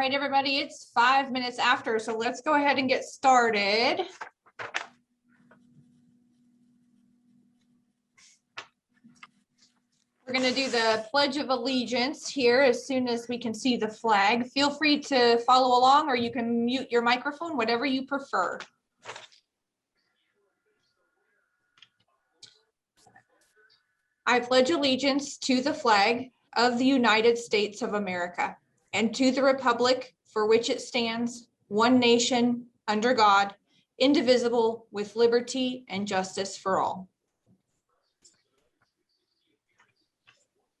right, everybody, it's 5 minutes after, so let's go ahead and get started. We're going to do the Pledge of Allegiance here as soon as we can see the flag. Feel free to follow along, or you can mute your microphone, whatever you prefer. I pledge allegiance to the flag of the United States of America and to the republic for which it stands, one nation, under God, indivisible, with liberty and justice for all.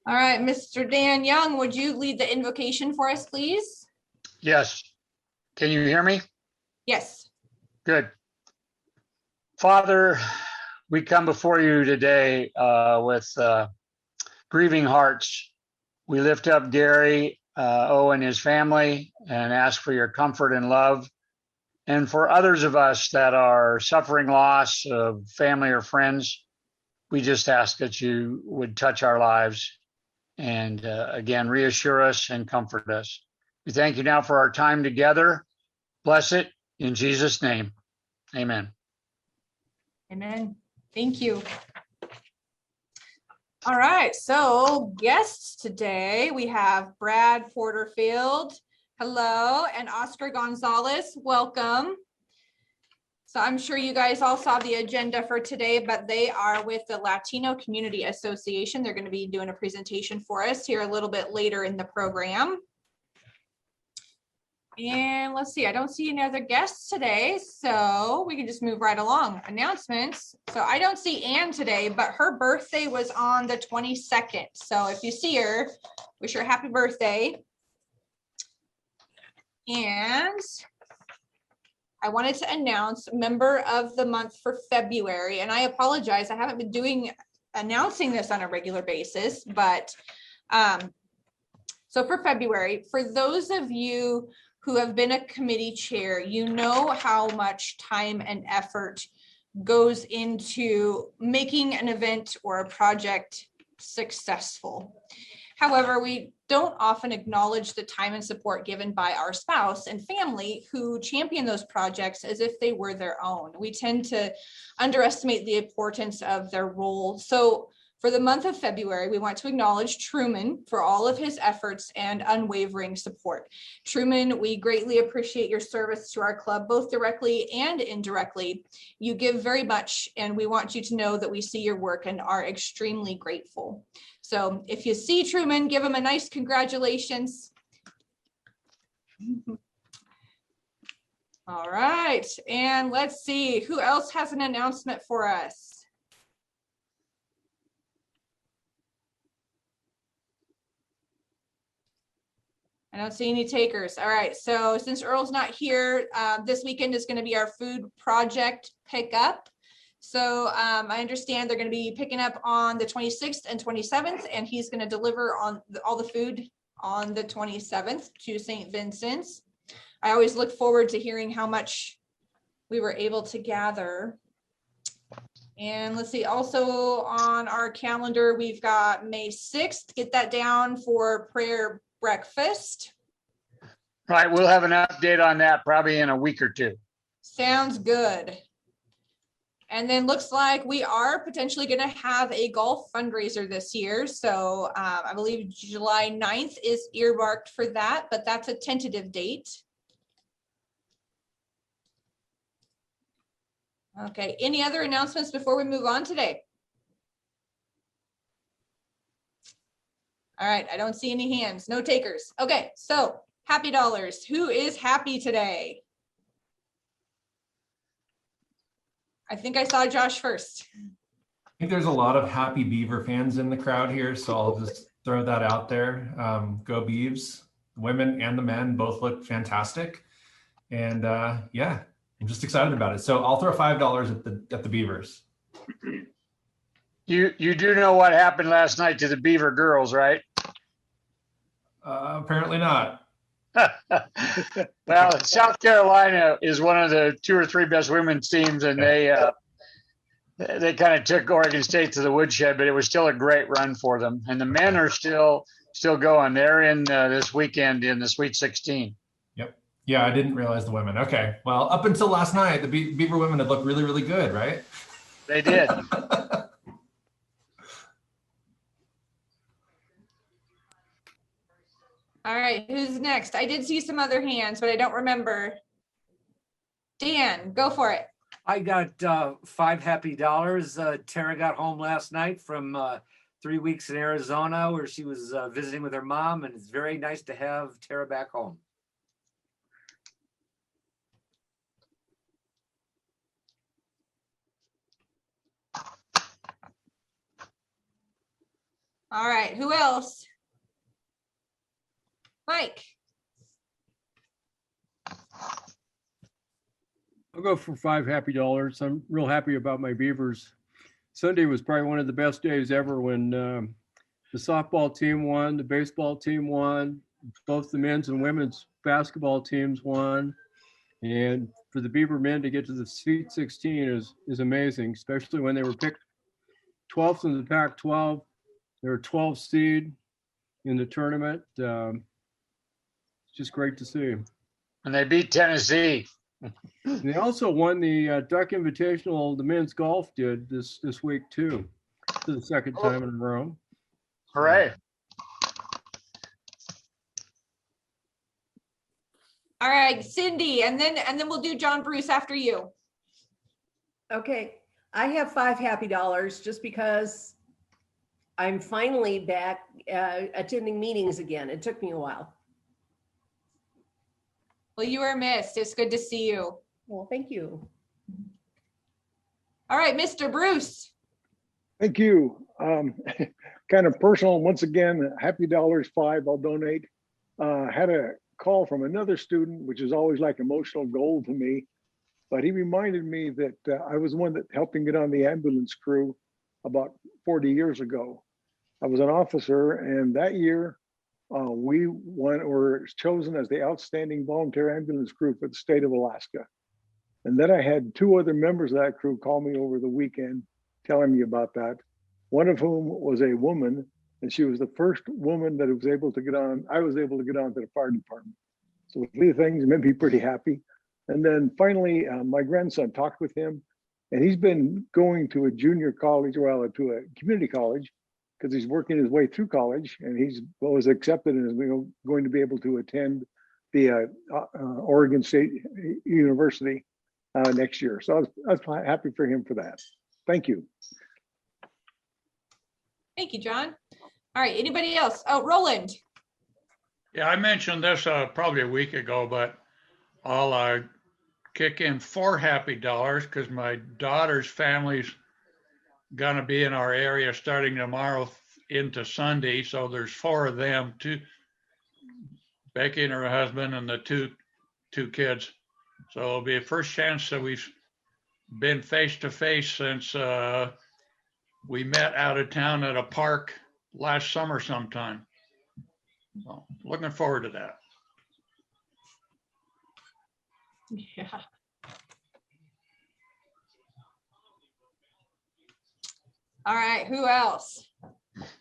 All right, Mr. Dan Young, would you lead the invocation for us, please? Yes. Can you hear me? Yes. Good. Father, we come before you today with grieving hearts. We lift up Gary O and his family and ask for your comfort and love. And for others of us that are suffering loss of family or friends, we just ask that you would touch our lives and again, reassure us and comfort us. We thank you now for our time together. Bless it in Jesus' name. Amen. Amen. Thank you. All right, so guests today, we have Brad Porterfield. Hello, and Oscar Gonzalez. Welcome. So I'm sure you guys all saw the agenda for today, but they are with the Latino Community Association. They're going to be doing a presentation for us here a little bit later in the program. And let's see, I don't see any other guests today, so we can just move right along. Announcements. So I don't see Ann today, but her birthday was on the 22nd. So if you see her, wish her a happy birthday. And I wanted to announce member of the month for February, and I apologize, I haven't been announcing this on a regular basis, but so for February, for those of you who have been a committee chair, you know how much time and effort goes into making an event or a project successful. However, we don't often acknowledge the time and support given by our spouse and family who champion those projects as if they were their own. We tend to underestimate the importance of their role. So for the month of February, we want to acknowledge Truman for all of his efforts and unwavering support. Truman, we greatly appreciate your service to our club, both directly and indirectly. You give very much, and we want you to know that we see your work and are extremely grateful. So if you see Truman, give him a nice congratulations. All right, and let's see, who else has an announcement for us? I don't see any takers. All right, so since Earl's not here, this weekend is going to be our food project pickup. So I understand they're going to be picking up on the 26th and 27th, and he's going to deliver on all the food on the 27th to St. Vincent's. I always look forward to hearing how much we were able to gather. And let's see, also on our calendar, we've got May 6th. Get that down for prayer breakfast. Right, we'll have an update on that probably in a week or two. Sounds good. And then looks like we are potentially going to have a golf fundraiser this year. So I believe July 9th is earmarked for that, but that's a tentative date. Okay, any other announcements before we move on today? All right, I don't see any hands, no takers. Okay, so happy dollars. Who is happy today? I think I saw Josh first. I think there's a lot of happy Beaver fans in the crowd here, so I'll just throw that out there. Go Beavs. The women and the men both look fantastic. And yeah, I'm just excited about it. So I'll throw $5 at the Beavers. You do know what happened last night to the Beaver girls, right? Apparently not. Well, South Carolina is one of the 2 or 3 best women's teams, and they kind of took Oregon State to the woodshed, but it was still a great run for them. And the men are still going. They're in this weekend in the Sweet 16. Yeah, I didn't realize the women. Okay, well, up until last night, the Beaver women had looked really, really good, right? They did. All right, who's next? I did see some other hands, but I don't remember. Dan, go for it. I got $5 happy. Tara got home last night from 3 weeks in Arizona where she was visiting with her mom, and it's very nice to have Tara back home. All right, who else? Mike. I'll go for $5 happy. I'm real happy about my Beavers. Sunday was probably one of the best days ever when the softball team won, the baseball team won, both the men's and women's basketball teams won. And for the Beaver men to get to the Sweet 16 is amazing, especially when they were picked 12th in the Pac-12. They were 12th seed in the tournament. It's just great to see. And they beat Tennessee. And they also won the Duck Invitational. The men's golf did this week too, for the second time in a row. Hooray! All right, Cindy, and then we'll do John Bruce after you. Okay, I have $5 happy just because I'm finally back attending meetings again. It took me a while. Well, you are missed. It's good to see you. Well, thank you. All right, Mr. Bruce. Thank you. Kind of personal, once again, happy $5, I'll donate. Had a call from another student, which is always like emotional gold to me, but he reminded me that I was the one that helped him get on the ambulance crew about 40 years ago. I was an officer, and that year we were chosen as the outstanding volunteer ambulance crew for the state of Alaska. And then I had 2 other members of that crew call me over the weekend telling me about that. One of whom was a woman, and she was the first woman that was able to get on. I was able to get on to the fire department. So these things made me pretty happy. And then finally, my grandson talked with him, and he's been going to a junior college, well, to a community college, because he's working his way through college, and he was accepted and is going to be able to attend the Oregon State University next year. So I was happy for him for that. Thank you. Thank you, John. All right, anybody else? Oh, Roland. Yeah, I mentioned this probably a week ago, but I'll kick in $4 happy because my daughter's family's gonna be in our area starting tomorrow into Sunday. So there's 4 of them, 2, Becky and her husband, and the two kids. So it'll be the first chance that we've been face to face since we met out of town at a park last summer sometime. So looking forward to that. Yeah. All right, who else?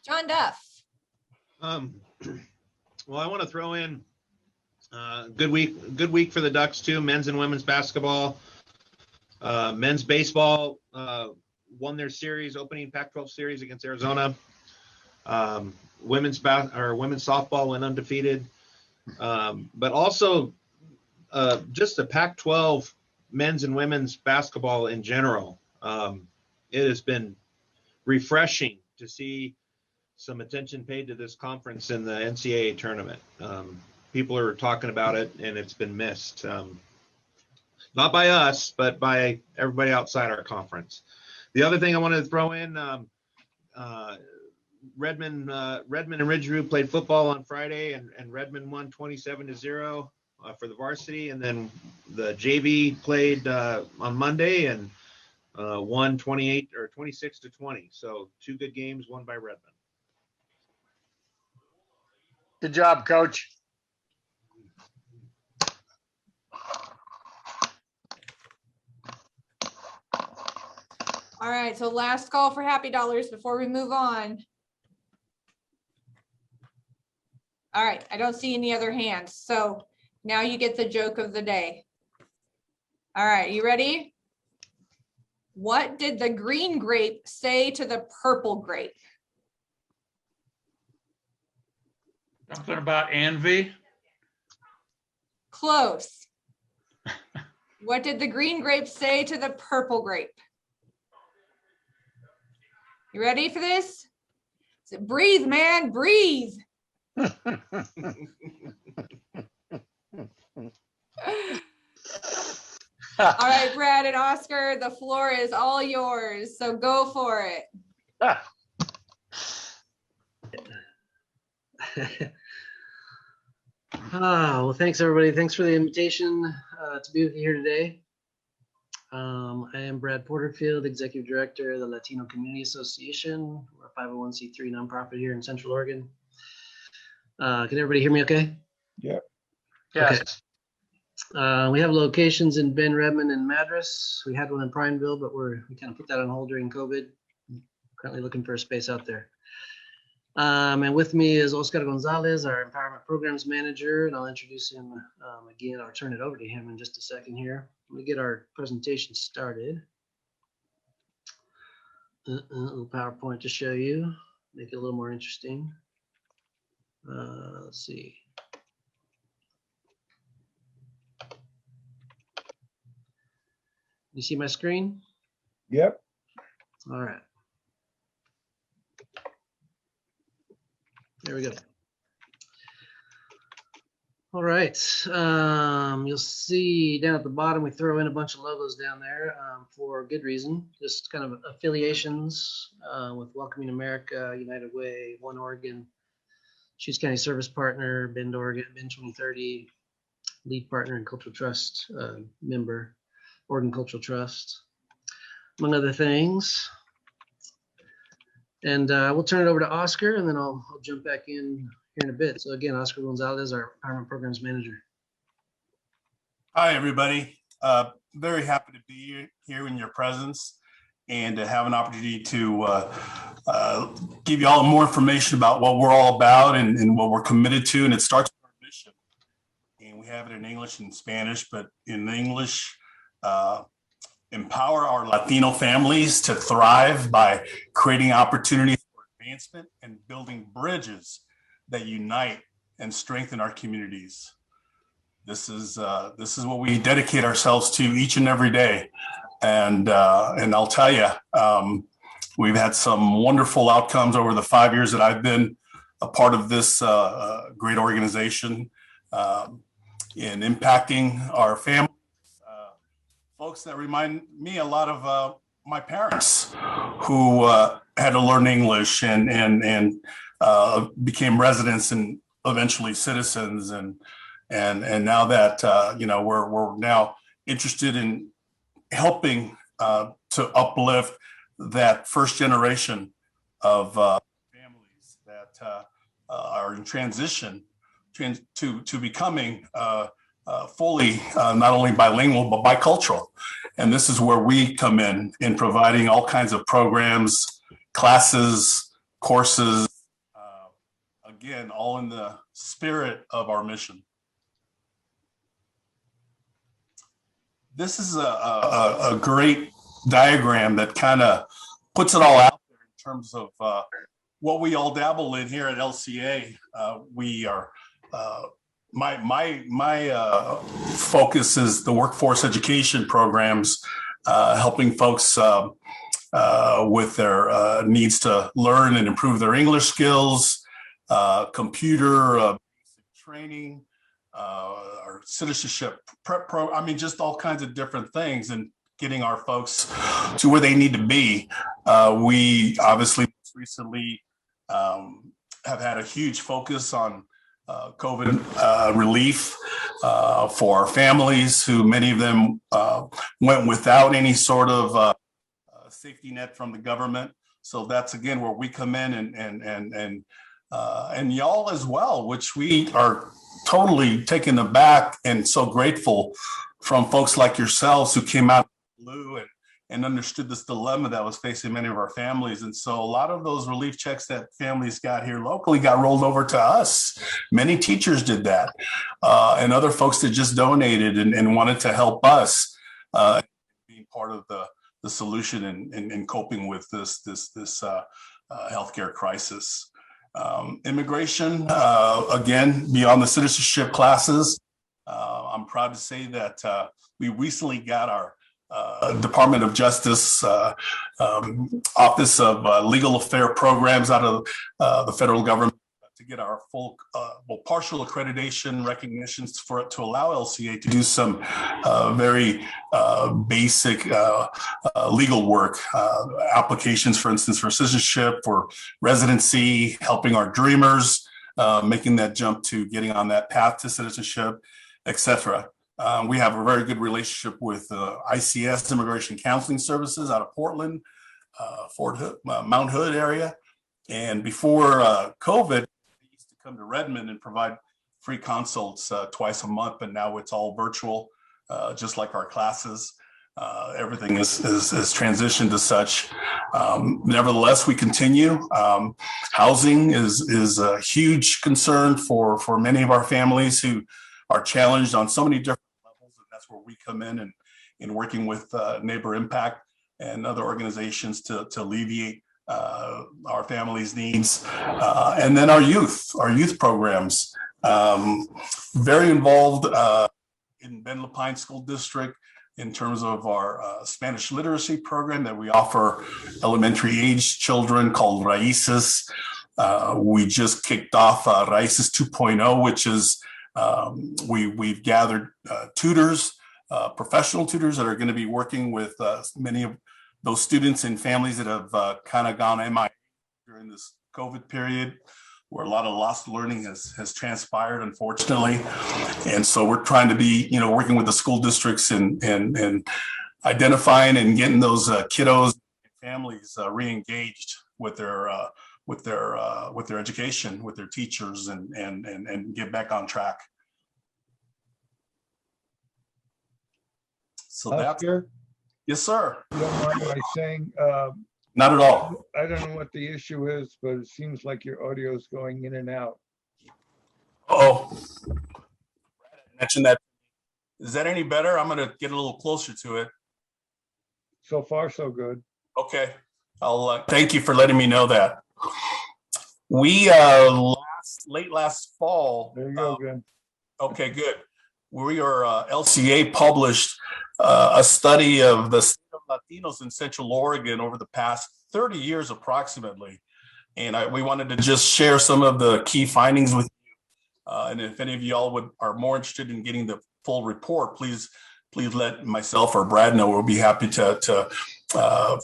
John Duff. Well, I want to throw in good week for the Ducks too. Men's and women's basketball, men's baseball won their opening Pac-12 series against Arizona. Women's softball went undefeated, but also just the Pac-12 men's and women's basketball in general. It has been refreshing to see some attention paid to this conference in the NCAA tournament. People are talking about it, and it's been missed. Not by us, but by everybody outside our conference. The other thing I wanted to throw in, Redmond and Ridgeview played football on Friday, and Redmond won 27-0 for the varsity, and then the JV played on Monday and won 26-20. So 2 good games won by Redmond. Good job, Coach. All right, so last call for happy dollars before we move on. All right, I don't see any other hands. So Now you get the joke of the day. All right, you ready? What did the green grape say to the purple grape? Something about envy. Close. What did the green grape say to the purple grape? You ready for this? Breathe, man, breathe. All right, Brad and Oscar, the floor is all yours. So go for it. Well, thanks everybody. Thanks for the invitation to be with you here today. I am Brad Porterfield, Executive Director of the Latino Community Association. We're a 501c3 nonprofit here in Central Oregon. Can everybody hear me okay? Yeah. Yes. Okay. We have locations in Bend, Redmond, and Madras. We had one in Prineville, but we kind of put that on hold during COVID. Currently looking for a space out there. And with me is Oscar Gonzalez, our Empowerment Programs Manager, and I'll introduce him again. I'll turn it over to him in just a second here. Let me get our presentation started. A little PowerPoint to show you, make it a little more interesting. Let's see. You see my screen? Yep. All right. There we go. All right. You'll see down at the bottom, we throw in a bunch of logos down there for good reason. Just kind of affiliations with Welcoming America, United Way, One Oregon, Sheets County Service Partner, Bend, Oregon, Bend 2030, lead partner and Cultural Trust member, Oregon Cultural Trust, among other things. And we'll turn it over to Oscar, and then I'll jump back in here in a bit. So again, Oscar Gonzalez, our Empowerment Programs Manager. Hi, everybody. Very happy to be here in your presence and to have an opportunity to give you all more information about what we're all about and what we're committed to. And it starts with our mission. And we have it in English and Spanish, but in English, empower our Latino families to thrive by creating opportunities for advancement and building bridges that unite and strengthen our communities. This is what we dedicate ourselves to each and every day. And I'll tell you, we've had some wonderful outcomes over the 5 years that I've been a part of this great organization in impacting our families. Folks that remind me a lot of my parents who had to learn English and became residents and eventually citizens. And now that, we're now interested in helping to uplift that first generation of families that are in transition to becoming fully not only bilingual, but bicultural. And this is where we come in providing all kinds of programs, classes, courses, again, all in the spirit of our mission. This is a great diagram that kind of puts it all out there in terms of what we all dabble in here at LCA. We are my focus is the workforce education programs, helping folks with their needs to learn and improve their English skills, computer training, our citizenship prep program. I mean, just all kinds of different things, and getting our folks to where they need to be. We obviously recently have had a huge focus on COVID relief for our families, who many of them went without any sort of safety net from the government. So that's again where we come in, and y'all as well, which we are totally taken aback and so grateful from folks like yourselves who came out of the blue and understood this dilemma that was facing many of our families. And so a lot of those relief checks that families got here locally got rolled over to us. Many teachers did that, and other folks that just donated and wanted to help us being part of the solution in coping with this healthcare crisis. Immigration, again, beyond the citizenship classes, I'm proud to say that we recently got our Department of Justice Office of Legal Affair Programs out of the federal government to get our full, partial accreditation recognitions to allow LCA to do some very basic legal work, applications, for instance, for citizenship, for residency, helping our dreamers, making that jump to getting on that path to citizenship, etc. We have a very good relationship with ICS, Immigration Counseling Services, out of Portland, Fort Hood, Mount Hood area. And before COVID, they used to come to Redmond and provide free consults twice a month, but now it's all virtual, just like our classes. Everything is transitioned to such. Nevertheless, we continue. Housing is a huge concern for many of our families who are challenged on so many different levels, and that's where we come in working with Neighbor Impact and other organizations to alleviate our families' needs. And then our youth programs, very involved in Ben Lapine School District in terms of our Spanish literacy program that we offer elementary age children, called Raíces. We just kicked off Raíces 2.0, which is we've gathered tutors, professional tutors that are going to be working with many of those students and families that have kind of gone MIA during this COVID period, where a lot of lost learning has transpired, unfortunately. And so we're trying to be, working with the school districts and identifying and getting those kiddos and families re-engaged with their education, with their teachers, and get back on track. So that's here. Yes, sir. You don't mind my saying? Not at all. I don't know what the issue is, but it seems like your audio is going in and out. Oh, mentioned that. Is that any better? I'm going to get a little closer to it. So far, so good. Okay. I'll thank you for letting me know that. We late last fall. There you go again. Okay, good. We are LCA published a study of the state of Latinos in Central Oregon over the past 30 years approximately. And we wanted to just share some of the key findings with you. And if any of y'all are more interested in getting the full report, please let myself or Brad know. We'll be happy to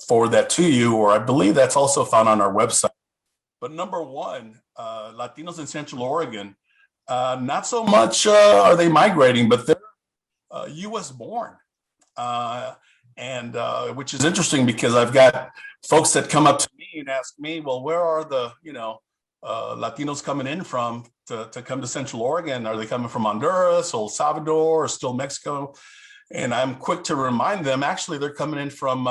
forward that to you, or I believe that's also found on our website. But number one, Latinos in Central Oregon, not so much are they migrating, but they're U.S. born. And which is interesting because I've got folks that come up to me and ask me, well, where are the, Latinos coming in from to come to Central Oregon? Are they coming from Honduras, El Salvador, or still Mexico? And I'm quick to remind them, actually, they're coming in from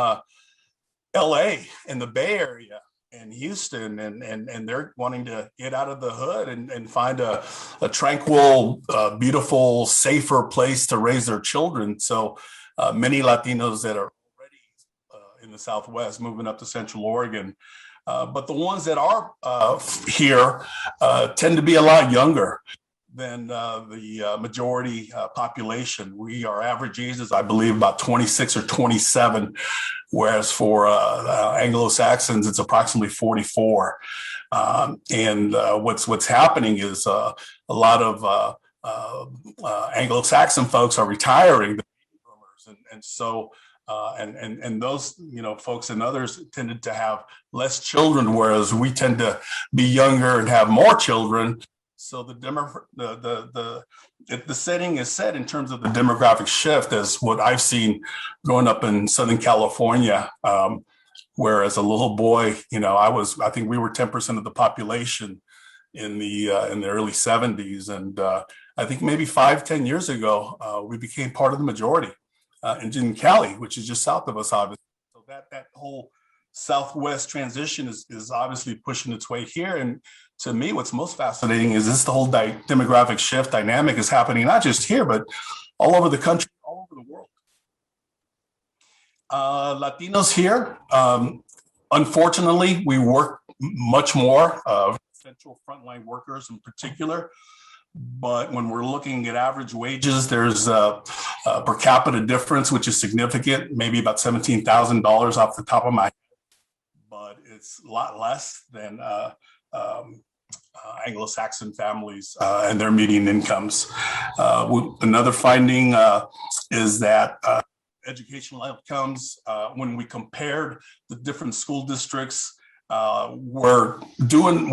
LA and the Bay Area and Houston, and they're wanting to get out of the hood and find a tranquil, beautiful, safer place to raise their children. So many Latinos that are already in the Southwest moving up to Central Oregon. But the ones that are here tend to be a lot younger than the majority population. Our average age is, I believe, about 26 or 27, whereas for Anglo-Saxons, it's approximately 44. And what's happening is a lot of Anglo-Saxon folks are retiring, and so and those folks and others tended to have less children, whereas we tend to be younger and have more children. So the setting is set in terms of the demographic shift as what I've seen growing up in Southern California, where as a little boy, I think we were 10% of the population in the early 70s, and I think maybe 5-10 years ago we became part of the majority in Cali, which is just south of us, obviously. that whole Southwest transition is obviously pushing its way here. And to me, what's most fascinating is this the whole demographic shift dynamic is happening, not just here, but all over the country, all over the world. Latinos here, unfortunately, we work much more, essential frontline workers in particular. But when we're looking at average wages, there's a per capita difference, which is significant, maybe about $17,000 off the top of my head. But it's a lot less than Anglo-Saxon families and their median incomes. Another finding is that educational outcomes, when we compared the different school districts, we're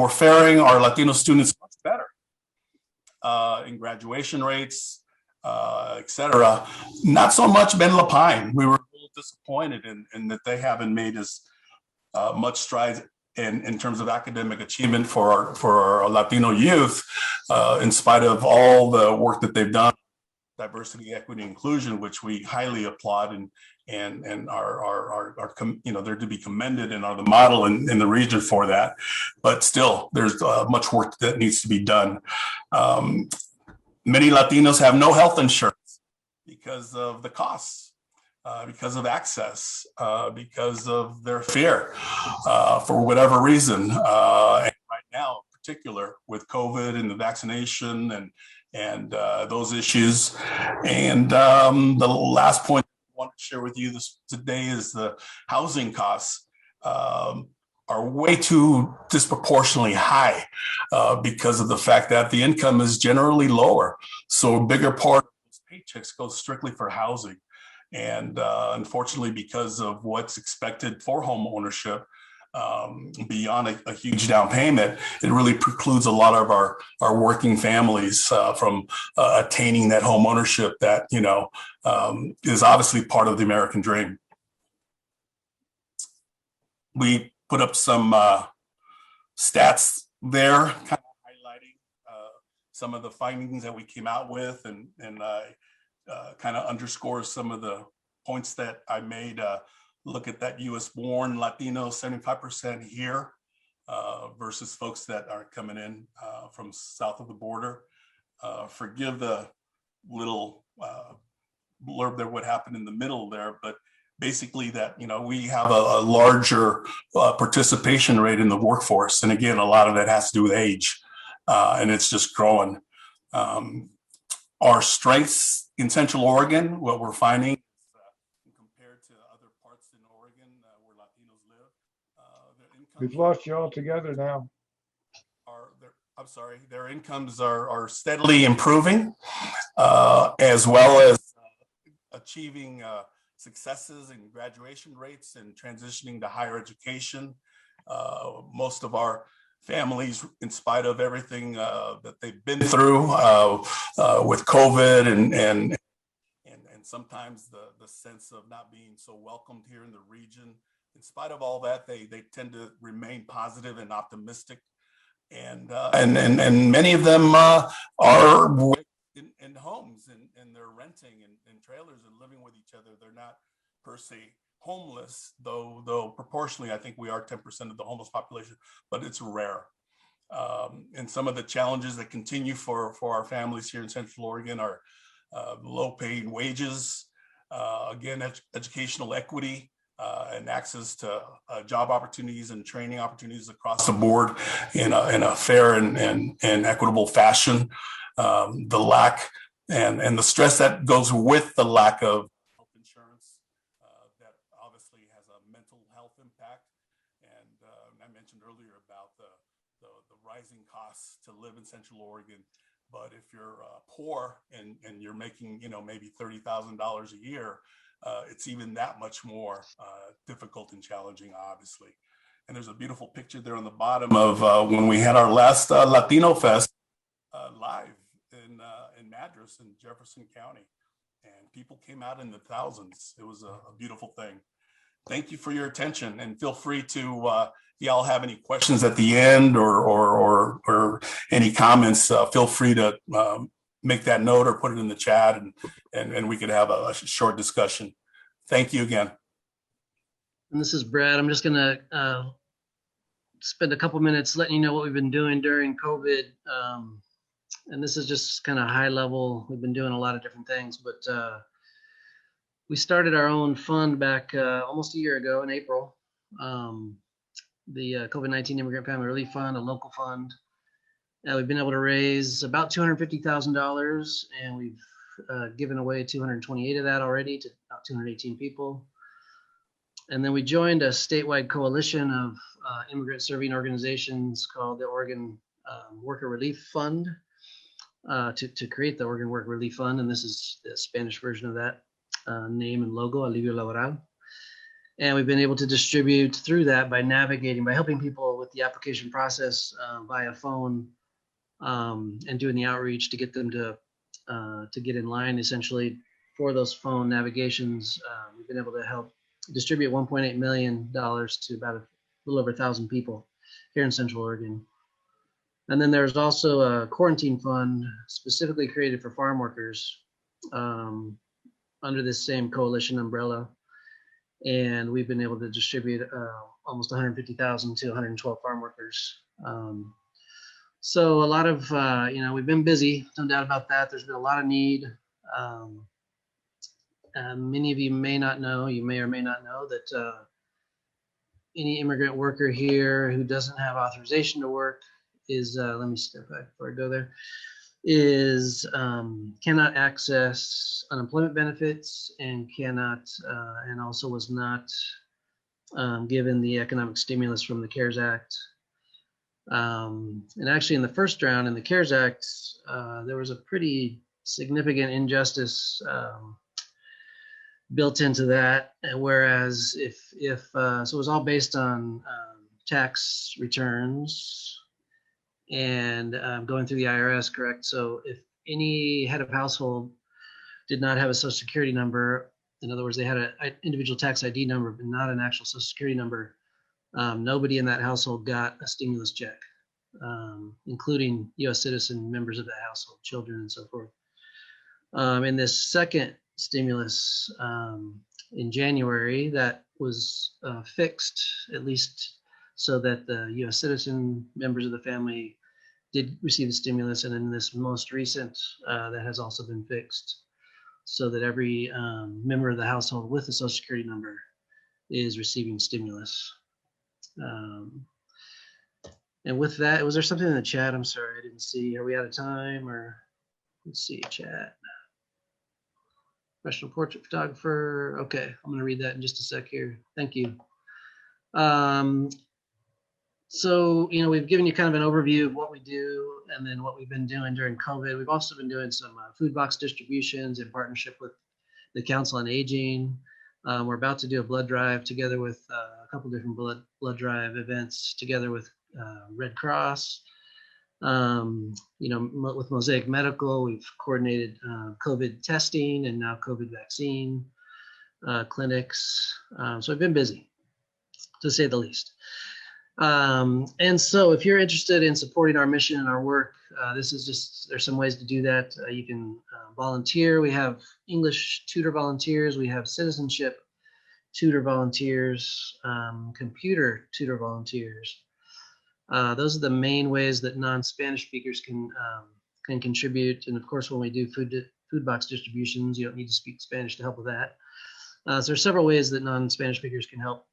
faring our Latino students much better in graduation rates, et cetera. Not so much Ben Lapine. We were a little disappointed in that they haven't made as much strides in terms of academic achievement for our Latino youth, in spite of all the work that they've done, diversity, equity, inclusion, which we highly applaud and are they're to be commended and are the model in the region for that. But still, there's much work that needs to be done. Many Latinos have no health insurance because of the costs, because of access, because of their fear, for whatever reason. And right now, in particular, with COVID and the vaccination and those issues. And the last point I want to share with you today is the housing costs are way too disproportionately high because of the fact that the income is generally lower. So a bigger part of those paychecks goes strictly for housing. And unfortunately, because of what's expected for home ownership, beyond a huge down payment, it really precludes a lot of our working families from attaining that home ownership that, is obviously part of the American dream. We put up some stats there, kind of highlighting some of the findings that we came out with and kind of underscores some of the points that I made. Look at that US born Latino, 75% here versus folks that are coming in from south of the border. Forgive the little blurb there, what happened in the middle there, but basically that, we have a larger participation rate in the workforce. And again, a lot of that has to do with age and it's just growing. Our strengths in Central Oregon, what we're finding, we've lost you all together now. I'm sorry, their incomes are steadily improving, as well as achieving successes in graduation rates and transitioning to higher education. Most of our families, in spite of everything that they've been through with COVID and sometimes the sense of not being so welcomed here in the region, in spite of all that, they tend to remain positive and optimistic, and many of them are in homes and they're renting in trailers and living with each other. They're not per se homeless, though proportionally, I think we are 10% of the homeless population, but it's rare. And some of the challenges that continue for our families here in Central Oregon are low-paying wages, again, educational equity, and access to job opportunities and training opportunities across the board in a fair and equitable fashion. The lack and the stress that goes with the lack of health insurance that obviously has a mental health impact. And I mentioned earlier about the rising costs to live in Central Oregon. But if you're poor and you're making, maybe $30,000 a year, it's even that much more difficult and challenging, obviously. And there's a beautiful picture there on the bottom of when we had our last Latino Fest live in Madras in Jefferson County. And people came out in the thousands. It was a beautiful thing. Thank you for your attention, and feel free to, if y'all have any questions at the end or any comments, feel free to make that note or put it in the chat and we could have a short discussion. Thank you again. And this is Brad. I'm just going to spend a couple minutes letting you know what we've been doing during COVID. And this is just kind of high level. We've been doing a lot of different things, but we started our own fund back almost a year ago in April. The COVID-19 Immigrant Family Relief Fund, a local fund. We've been able to raise about $250,000, and we've given away 228 of that already to about 218 people. And then we joined a statewide coalition of immigrant serving organizations called the Oregon Worker Relief Fund to create the Oregon Worker Relief Fund. And this is the Spanish version of that name and logo, Alivio Laboral. And we've been able to distribute through that by helping people with the application process via phone and doing the outreach to get them to get in line essentially for those phone navigations. We've been able to help distribute $1.8 million to about a little over 1,000 people here in Central Oregon. And then there's also a quarantine fund specifically created for farm workers under this same coalition umbrella. And we've been able to distribute almost 150,000 to 112 farm workers. So a lot of, we've been busy, no doubt about that. There's been a lot of need. Many of you may or may not know that any immigrant worker here who doesn't have authorization to work is, let me step back before I go there, is cannot access unemployment benefits and cannot, and also was not given the economic stimulus from the CARES Act. And actually in the first round in the CARES Act, there was a pretty significant injustice built into that. Whereas so it was all based on tax returns and going through the IRS, correct? So if any head of household did not have a Social Security number, in other words, they had an individual tax ID number, but not an actual Social Security number, nobody in that household got a stimulus check, including U.S. citizen members of that household, children, and so forth. In this second stimulus in January, that was fixed, at least so that the U.S. citizen members of the family did receive the stimulus. And in this most recent, that has also been fixed so that every member of the household with a Social Security number is receiving stimulus. And with that, was there something in the chat? I'm sorry, I didn't see. Are we out of time or let's see, chat. Professional portrait photographer. Okay, I'm going to read that in just a sec here. Thank you. So, we've given you kind of an overview of what we do and then what we've been doing during COVID. We've also been doing some food box distributions in partnership with the Council on Aging. We're about to do a blood drive together with a couple different blood drive events together with Red Cross. With Mosaic Medical, we've coordinated COVID testing and now COVID vaccine clinics. So I've been busy, to say the least. And so if you're interested in supporting our mission and our work, there's some ways to do that. You can volunteer. We have English tutor volunteers. We have citizenship tutor volunteers, computer tutor volunteers. Those are the main ways that non-Spanish speakers can contribute. And of course, when we do food box distributions, you don't need to speak Spanish to help with that. So there's several ways that non-Spanish speakers can help.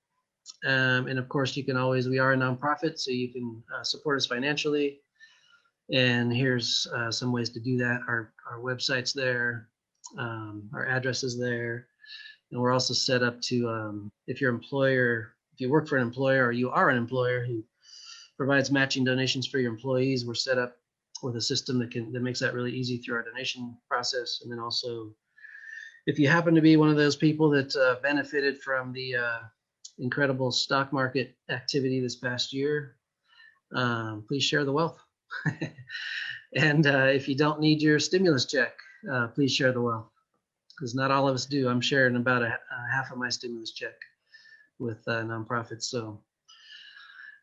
And of course, we are a nonprofit, so you can support us financially. And here's some ways to do that. Our website's there, our address is there. And we're also set up to, if you work for an employer or you are an employer who provides matching donations for your employees, we're set up with a system that makes that really easy through our donation process. And then also, if you happen to be one of those people that benefited from the incredible stock market activity this past year, please share the wealth. And if you don't need your stimulus check, please share the wealth, because not all of us do. I'm sharing about half of my stimulus check with nonprofits. So,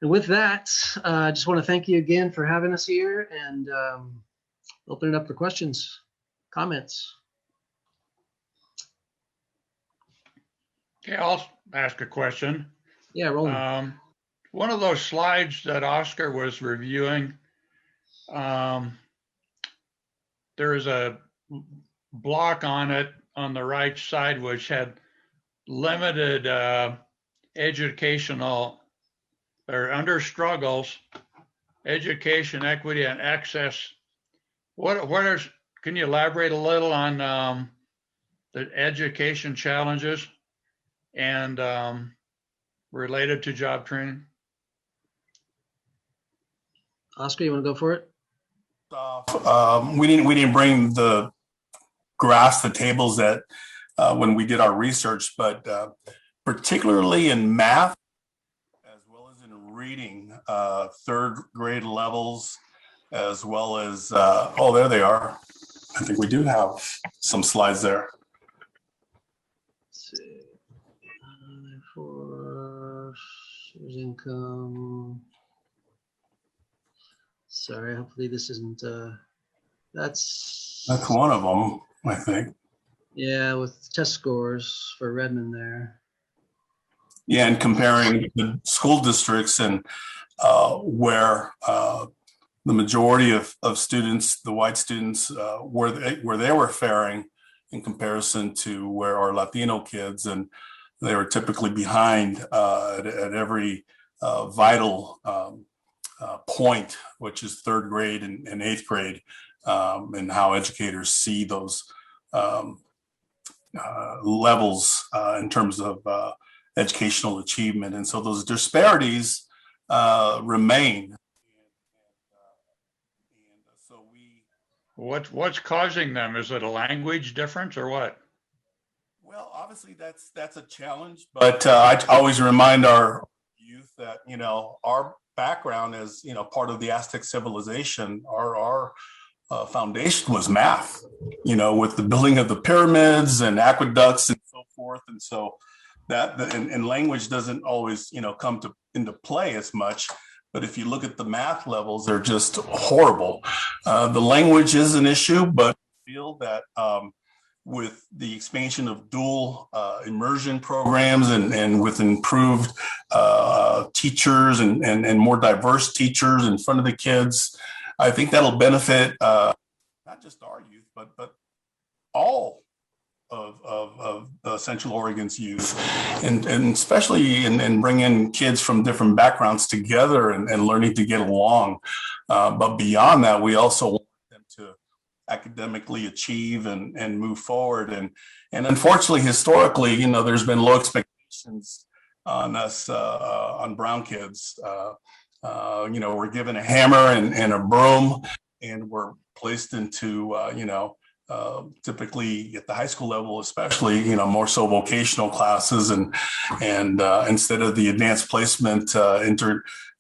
and with that, I just want to thank you again for having us here and open it up for questions, comments. Okay, I'll ask a question. Yeah, roll. One of those slides that Oscar was reviewing, there is a block on it on the right side which had limited educational or under struggles, education, equity, and access. Can you elaborate a little on the education challenges and related to job training? Oscar, you want to go for it? We didn't bring the graphs, the tables that when we did our research, but particularly in math, as well as in reading, third grade levels, as well as, oh, there they are. I think we do have some slides there. Let's see. For income. Sorry, hopefully this isn't, that's one of them, I think. Yeah, with test scores for Redmond there. Yeah, and comparing the school districts and where the majority of students, the white students, where they were faring in comparison to where our Latino kids, and they were typically behind at every vital point, which is third grade and eighth grade, and how educators see those levels in terms of educational achievement. And so those disparities remain. What's causing them? Is it a language difference or what? Well, obviously that's a challenge, but I always remind our youth that, you know, our background is, you know, part of the Aztec civilization. Our foundation was math, you know, with the building of the pyramids and aqueducts and so forth. And so that and language doesn't always, you know, come into play as much. But if you look at the math levels, they're just horrible. The language is an issue, but I feel that with the expansion of dual immersion programs and with improved teachers and more diverse teachers in front of the kids, I think that'll benefit not just our youth, but all of Central Oregon's youth, and especially in bringing kids from different backgrounds together and learning to get along. But beyond that, we also want them to academically achieve and move forward. And unfortunately, historically, you know, there's been low expectations on us, on brown kids. You know, we're given a hammer and a broom, and we're placed into, you know, typically at the high school level, especially, you know, more so vocational classes and instead of the advanced placement,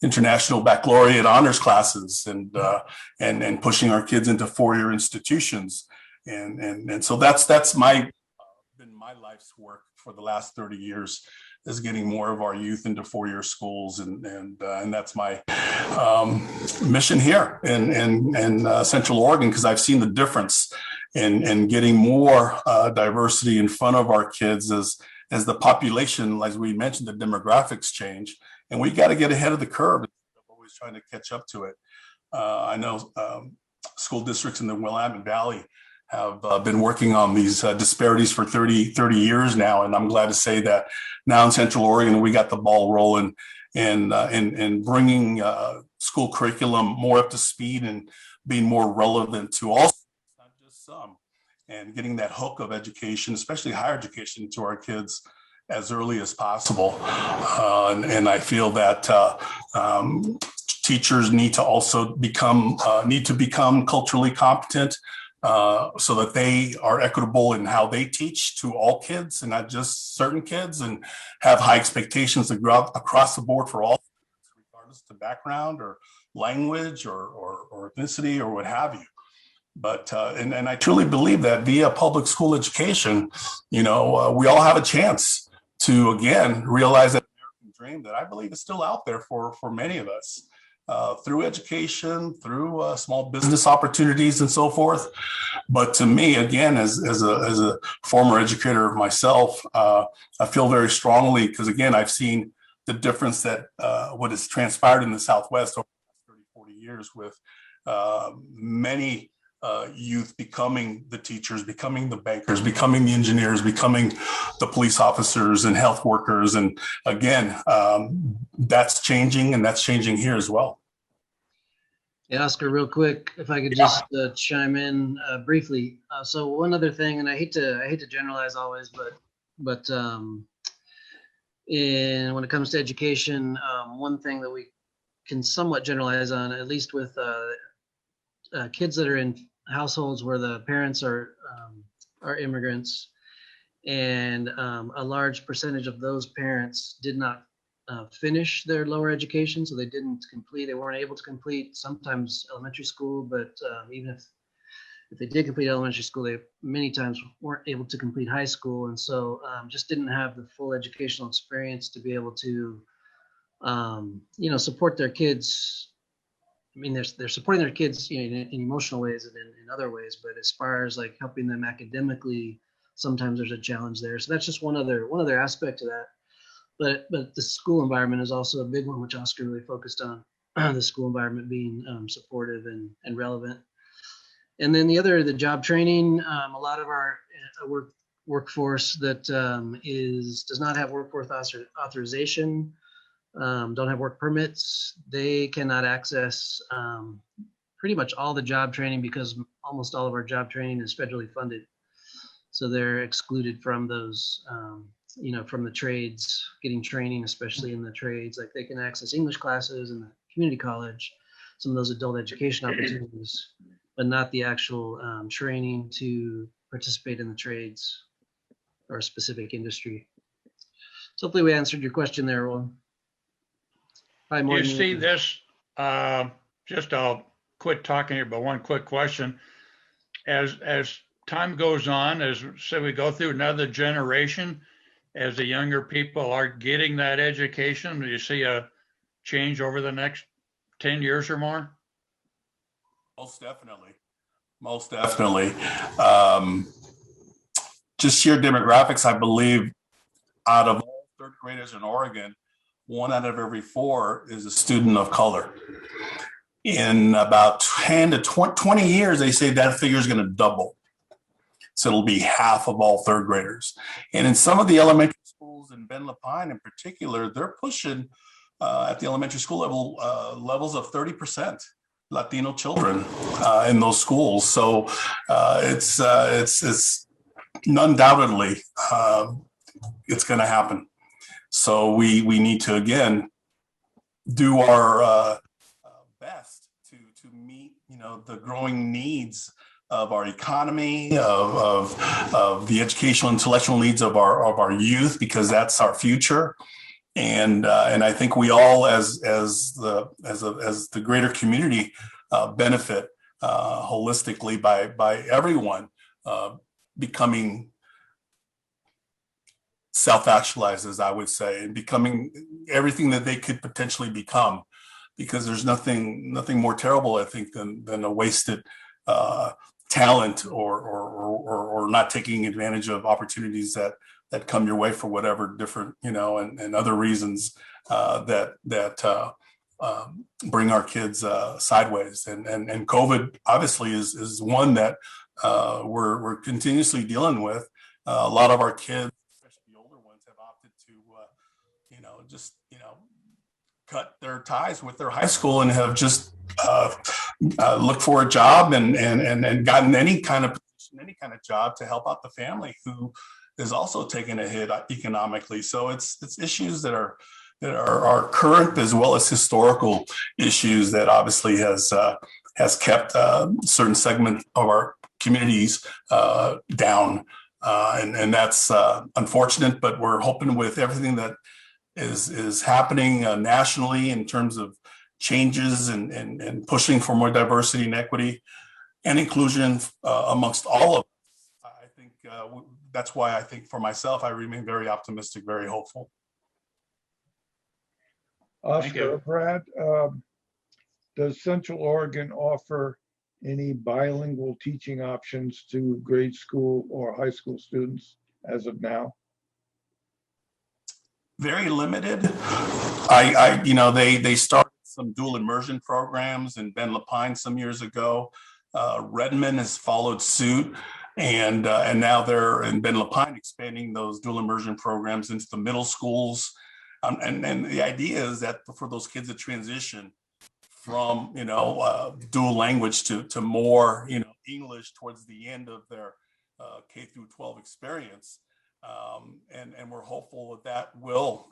international baccalaureate honors classes and pushing our kids into four-year institutions. And so that's been my life's work for the last 30 years, is getting more of our youth into four-year schools, and that's my mission here in Central Oregon, because I've seen the difference in getting more diversity in front of our kids as the population, as we mentioned, the demographics change, and we got to get ahead of the curve. I'm always trying to catch up to it. I know school districts in the Willamette Valley have been working on these disparities for 30 years now. And I'm glad to say that now in Central Oregon, we got the ball rolling and bringing school curriculum more up to speed and being more relevant to all, not just some, and getting that hook of education, especially higher education, to our kids as early as possible. And I feel that teachers need to also become culturally competent, so that they are equitable in how they teach to all kids and not just certain kids, and have high expectations across the board for all, regardless of background or language or ethnicity or what have you. But and I truly believe that via public school education, you know, we all have a chance to again realize that American dream that I believe is still out there for many of us. through education, through small business opportunities and so forth. But to me, again, as a former educator myself, I feel very strongly because, again, I've seen the difference that what has transpired in the Southwest over the last 30, 40 years with many youth becoming the teachers, becoming the bankers, becoming the engineers, becoming the police officers and health workers. And again, that's changing, and that's changing here as well. Yeah, Oscar, real quick, if I could just chime in briefly. So one other thing, and I hate to generalize always, but when it comes to education, one thing that we can somewhat generalize on, at least with kids that are in households where the parents are immigrants, and a large percentage of those parents did not finish their lower education, so they weren't able to complete sometimes elementary school, but even if they did complete elementary school, they many times weren't able to complete high school, and so just didn't have the full educational experience to be able to support their kids. I mean, they're supporting their kids, in emotional ways and in other ways, but as far as like helping them academically, sometimes there's a challenge there. So that's just one other aspect to that. But the school environment is also a big one, which Oscar really focused on, the school environment being supportive and relevant. And then the job training, a lot of our workforce that does not have workforce authorization, don't have work permits, they cannot access pretty much all the job training because almost all of our job training is federally funded. So they're excluded from those, from the trades, getting training, especially in the trades. Like they can access English classes in the community college, some of those adult education opportunities, but not the actual training to participate in the trades or a specific industry. So hopefully we answered your question there, Roland. You see this, just I'll quit talking here, but one quick question. As time goes on, as say we go through another generation, as the younger people are getting that education, do you see a change over the next 10 years or more? Most definitely. Most definitely. Just sheer demographics, I believe, out of all third graders in Oregon, 1 out of every 4 is a student of color. In about 10 to 20 years, they say that figure is going to double. So it'll be half of all third graders. And in some of the elementary schools in Ben Lapine in particular, they're pushing at the elementary school level levels of 30% Latino children in those schools. So it's undoubtedly it's going to happen. So we need to, again, do our best to meet, the growing needs of our economy, of the educational, intellectual needs of our youth, because that's our future. And I think we all, as the greater community, benefit holistically by everyone becoming self-actualized, as I would say, and becoming everything that they could potentially become. Because there's nothing more terrible, I think, than a wasted talent or not taking advantage of opportunities that come your way for whatever different, and other reasons that bring our kids sideways. And COVID obviously is one that we're continuously dealing with. A lot of our kids, especially the older ones, have opted to, cut their ties with their high school and have just looked for a job and gotten any kind of position, any kind of job to help out the family who is also taking a hit economically. So it's issues that are current as well as historical issues that obviously has kept certain segments of our communities down. And that's unfortunate, but we're hoping with everything that is happening nationally in terms of changes and pushing for more diversity and equity and inclusion amongst all of us. I think that's why I think for myself, I remain very optimistic, very hopeful. Oscar, Brad, does Central Oregon offer any bilingual teaching options to grade school or high school students as of now? Very limited. They started some dual immersion programs in Ben Lapine some years ago. Redmond has followed suit, and now they're in Ben Lapine expanding those dual immersion programs into the middle schools. And the idea is that for those kids to transition from dual language to more English towards the end of their K through 12 experience. And we're hopeful that will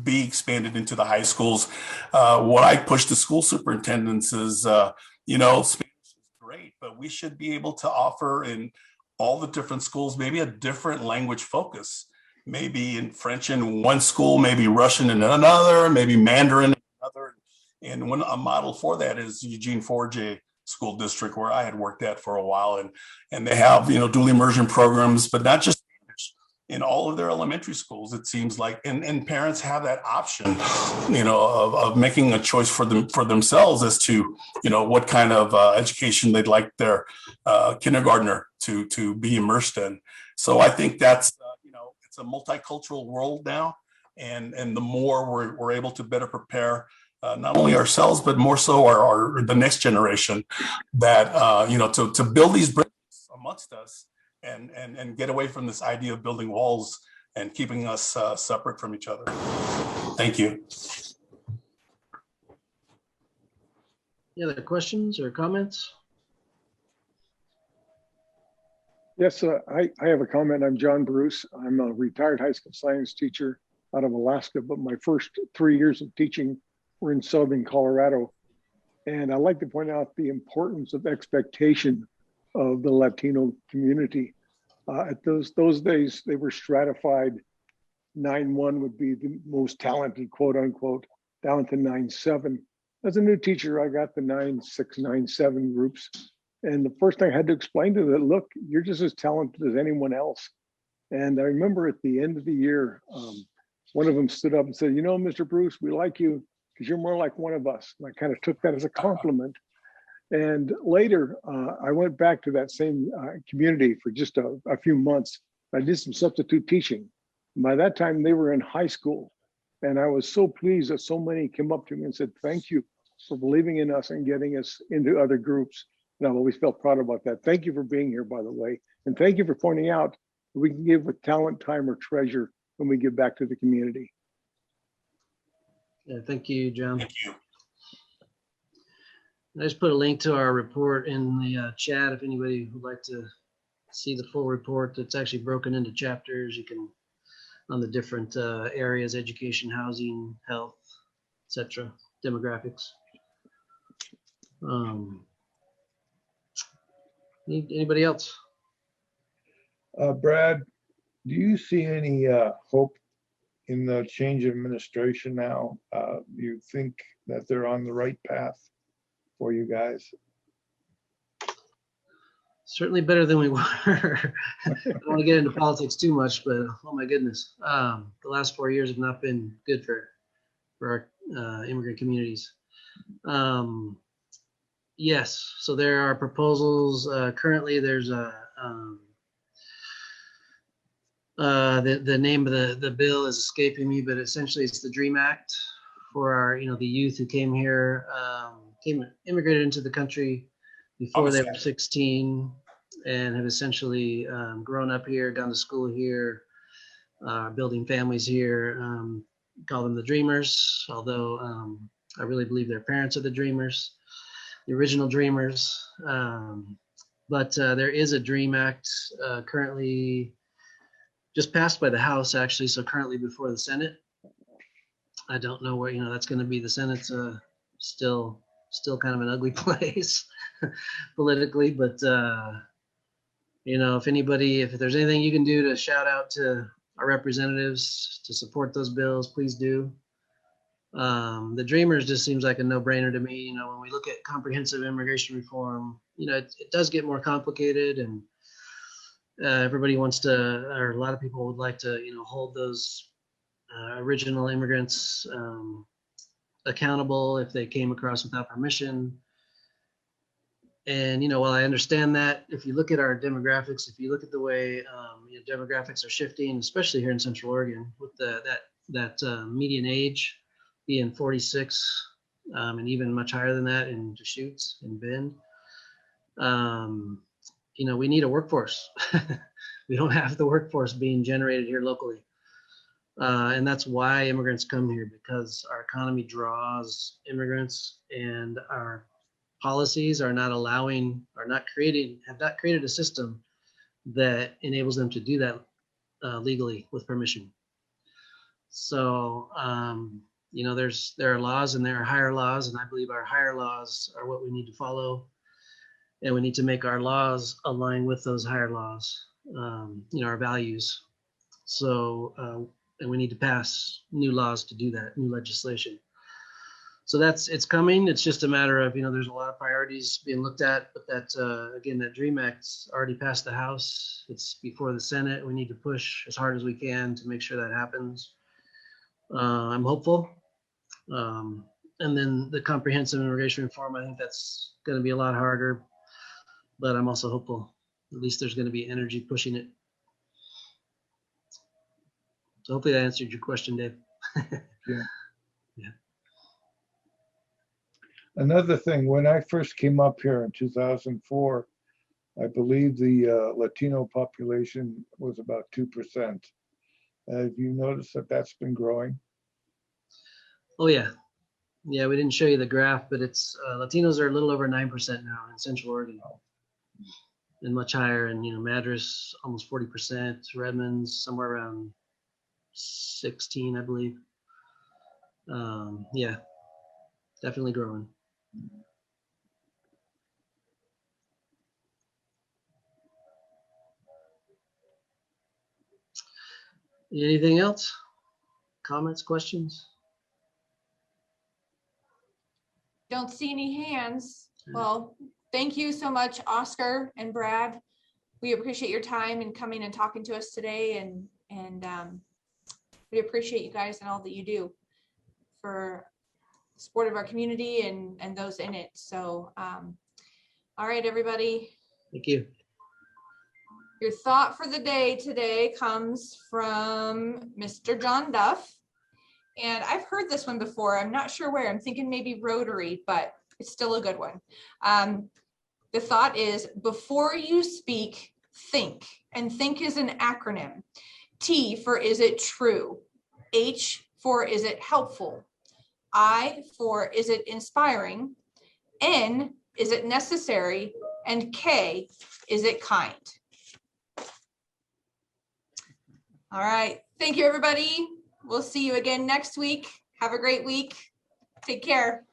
be expanded into the high schools. What I push to school superintendents is, Spanish is great, but we should be able to offer in all the different schools, maybe a different language focus, maybe in French in one school, maybe Russian in another, maybe Mandarin in another. And a model for that is Eugene Forge School District, where I had worked at for a while. And they have, dual immersion programs, but not just in all of their elementary schools, it seems like, and parents have that option, of making a choice for themselves as to, what kind of education they'd like their kindergartner to be immersed in. So I think that's, it's a multicultural world now, and the more we're able to better prepare not only ourselves but more so our the next generation, that to build these bridges amongst us. And get away from this idea of building walls and keeping us separate from each other. Thank you. Any other questions or comments? Yes, I have a comment. I'm John Bruce. I'm a retired high school science teacher out of Alaska, but my first 3 years of teaching were in Southern Colorado. And I'd like to point out the importance of expectation of the Latino community. At those days, they were stratified. 9-1 would be the most talented, quote unquote, down to 9-7. As a new teacher, I got the 9-6, 9-7 groups. And the first thing I had to explain to them, look, you're just as talented as anyone else. And I remember at the end of the year, one of them stood up and said, Mr. Bruce, we like you because you're more like one of us. And I kind of took that as a compliment. And later, I went back to that same community for just a few months. I did some substitute teaching. By that time, they were in high school. And I was so pleased that so many came up to me and said, thank you for believing in us and getting us into other groups. And I've always felt proud about that. Thank you for being here, by the way. And thank you for pointing out that we can give with talent, time, or treasure when we give back to the community. Yeah, thank you, John. Thank you. I just put a link to our report in the chat if anybody would like to see the full report. That's actually broken into chapters. You can, on the different areas, education, housing, health, etc., demographics. Anybody else? Brad, do you see any hope in the change of administration now? Do you think that they're on the right path for you guys? Certainly better than we were. I don't want to get into politics too much, but oh my goodness, the last 4 years have not been good for our immigrant communities. Yes, so there are proposals. Currently, there's a the name of the bill is escaping me, but essentially it's the DREAM Act for our the youth who came here, immigrated into the country before they were 16 and have essentially grown up here, gone to school here, building families here. Call them the Dreamers, although I really believe their parents are the Dreamers, the original Dreamers. But there is a DREAM Act currently just passed by the House, actually, so currently before the Senate. I don't know where that's going to be. The Senate's still kind of an ugly place politically, but if there's anything you can do to shout out to our representatives to support those bills, please do. The Dreamers just seems like a no-brainer to me. When we look at comprehensive immigration reform, it does get more complicated, and everybody wants to, or a lot of people would like to, hold those original immigrants accountable if they came across without permission. And, while I understand that, if you look at our demographics, if you look at the way demographics are shifting, especially here in Central Oregon, with that median age being 46, and even much higher than that in Deschutes and Bend, we need a workforce. We don't have the workforce being generated here locally. And that's why immigrants come here, because our economy draws immigrants, and our policies are not have not created a system that enables them to do that legally with permission. So, there are laws and there are higher laws, and I believe our higher laws are what we need to follow. And we need to make our laws align with those higher laws, our values. So, and we need to pass new laws to do that, new legislation. So it's coming. It's just a matter of, there's a lot of priorities being looked at, but again, that DREAM Act's already passed the House. It's before the Senate. We need to push as hard as we can to make sure that happens. I'm hopeful. And then the comprehensive immigration reform, I think that's going to be a lot harder, but I'm also hopeful. At least there's going to be energy pushing it. So hopefully that answered your question, Dave. Yeah. Yeah. Another thing, when I first came up here in 2004, I believe the Latino population was about 2%. Have you noticed that that's been growing? Oh, yeah. Yeah, we didn't show you the graph, but it's Latinos are a little over 9% now in Central Oregon, and much higher. And, Madras, almost 40%, Redmond's somewhere around 16, I believe. Yeah, definitely growing. Anything else? Comments, questions? Don't see any hands. Well, thank you so much, Oscar and Brad. We appreciate your time and coming and talking to us today, and we appreciate you guys and all that you do for the support of our community and those in it. So, all right, everybody. Thank you. Your thought for the day today comes from Mr. John Duff. And I've heard this one before. I'm not sure where. I'm thinking maybe Rotary, but it's still a good one. The thought is, before you speak, think. And think is an acronym. T for is it true? H for is it helpful? I for is it inspiring? N is it necessary? And K is it kind? All right. Thank you, everybody. We'll see you again next week. Have a great week. Take care.